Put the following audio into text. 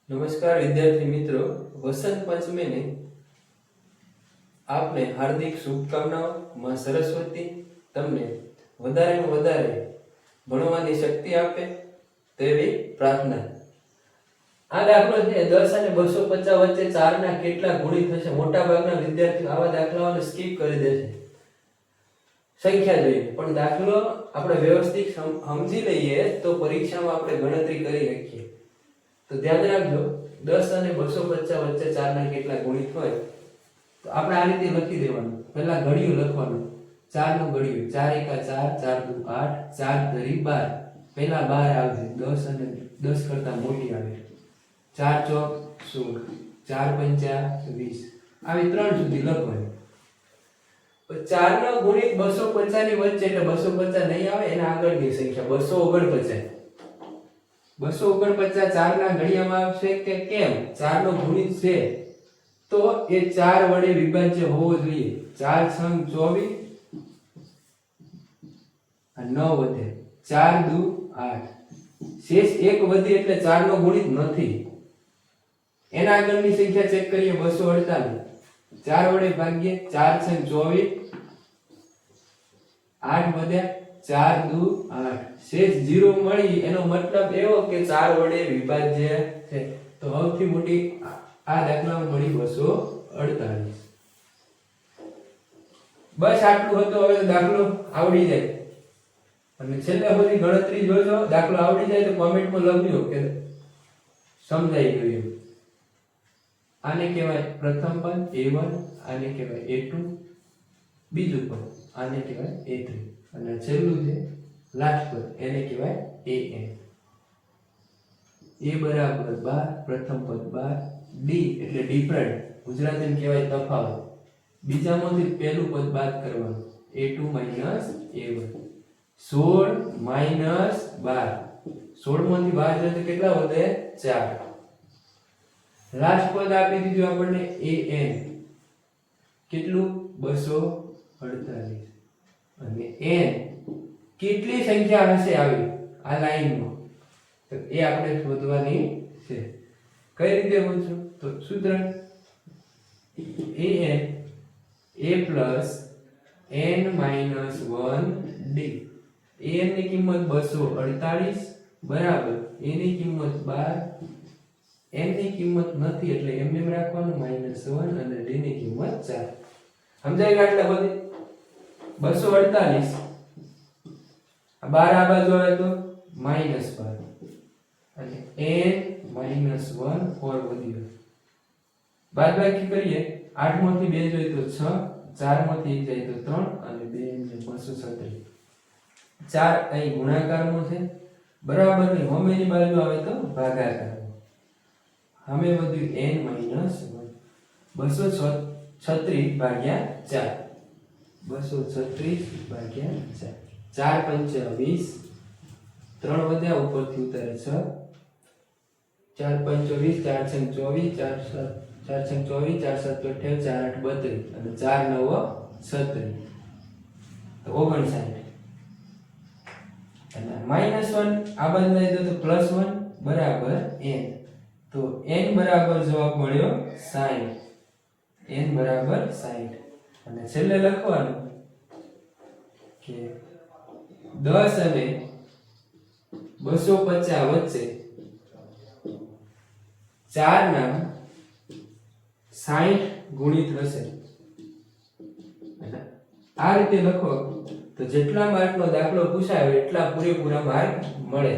નમસ્કાર વિદ્યાર્થી મિત્રો, વસંત પંચમીની આપને હાર્દિક શુભકામનાઓ। માં સરસ્વતી તમને વધારેમાં વધારે ભણવાની શક્તિ આપે તેવી પ્રાર્થના। આ દાખલો છે 10 અને 250 વચ્ચે 4 ના કેટલા ગુણિત થશે। મોટા ભાગના વિદ્યાર્થીઓ આવા દાખલાઓને સ્કીપ કરી દે છે સંખ્યા જોઈએ, પણ દાખલો આપણે વ્યવસ્થિત સમજી લઈએ તો પરીક્ષામાં આપણે ગણતરી કરી શકીએ। તો ધ્યાન રાખજો, 10 અને 250 વચ્ચે 4 ના કેટલા ગુણિત હોય તો આપણે આ રીતે લખી દેવાનું। પહેલા ઘડિયું લખવાનું, 4 નું ઘડિયું 4 એકા 4, 4 દુ 8, 4 ધરી 12, પહેલા 12 આવશે, 10 અને 10 કરતા મોટી આવે, 4 ચોક 16, 4 પંચા 20, આવી 3 સુધી લખવાનું। 4 નો ગુણિત 250 ની વચ્ચે એટલે 250 નહીં આવે, એના આગળની સંખ્યા 249। 249 4 ના ઘડિયામાં આવશે કે કેમ? 4 નો ગુણિત છે તો એ 4 વડે વિભાજ્ય હોવો જોઈએ। 4 છંગ 24 અને 9 વધે, 4 દુ 8, શેષ 1 વધી એટલે 4 નો ગુણિત નથી। એના આગળની સંખ્યા ચેક કરીએ, 248, 4 વડે ભાગીએ, 4 છંગ 24, 8 વધ્યા, 4 દુ 8, શેષ 0 મળી, એનો મતલબ એવો કે 4 વડે વિભાજ્ય છે। તો સૌથી મોટી આ દાખલામાં મળી 248। બસ આટલું હતું। હવે દાખલો આવડી જાય અને છેલ્લે સુધી ગણતરી જોજો। દાખલો આવડી જાય તો કોમેન્ટમાં લખજો કે સમજાઈ ગયું। આને કહેવાય પ્રથમ પદ A1, આને કહેવાય A2, બીજું પદ આને કહેવાય A3 અને છેલ્લું છે લાસ્ટ પદ એને કહેવાય AN। A બરાબર 12, પ્રથમ પદ 12, D એટલે ડિફરન્ટ, ગુજરાતીમાં કહેવાય તફાવત, બીજામાંથી પહેલું પદ બાદ કરવાનું, A2 A1, 16 12, 16 માંથી 12 જાય તો કેટલા વધે? 4। લાસ્ટ પદ આપી દીધું આપણને AN, કેટલું? 248 અને n કેટલી સંખ્યા હશે આવી આ લાઈનમાં તો એ આપણે શોધવાની છે। કઈ રીતે શોધશું? તો સૂત્ર AN A+n-1D, AN ની કિંમત 248 બરાબર A ની કિંમત 12, n ની કિંમત નથી એટલે એમ રાખવાનું -1 અને D ની કિંમત 4। સમજાય ગયા? એટલે બધી 248 12 આ બાજુ આવે તો -12 અને n -1 4 વધી, બાદબાકી કરીએ, 8 માંથી 2 જોઈએ તો 6, 4 માંથી 1 જાય તો 3 અને 2 ને 237। 4 અહીં ગુણાકારમાં છે બરાબર નહીં, સામેની બાજુ આવે તો ભાગાકારમાં। સામે વધ્યું n-1, 236 ભાગ્યા 4, 236 ભાગ્યા 4, 4 પંચા 20, 3 વધ્યા ઉપરથી ઉતારે 6, 4 પંચો 20, 4 છંગ 24, 4 છંગ 24, 4 7 28, 4 8 32 અને 4 9 36 તો 59 અને -1 આ બાજુ લઈ દો તો +1 બરાબર n, તો n બરાબર જવાબ મળ્યો 60, n બરાબર 60 અને છેલ્લે લખવાનું કે 10 અને 250 વચ્ચે 4 ના 60 ગુણિત હશે। આ રીતે લખો તો જેટલા માર્કનો દાખલો પૂછાયો એટલા પૂરેપૂરા માર્ક મળે।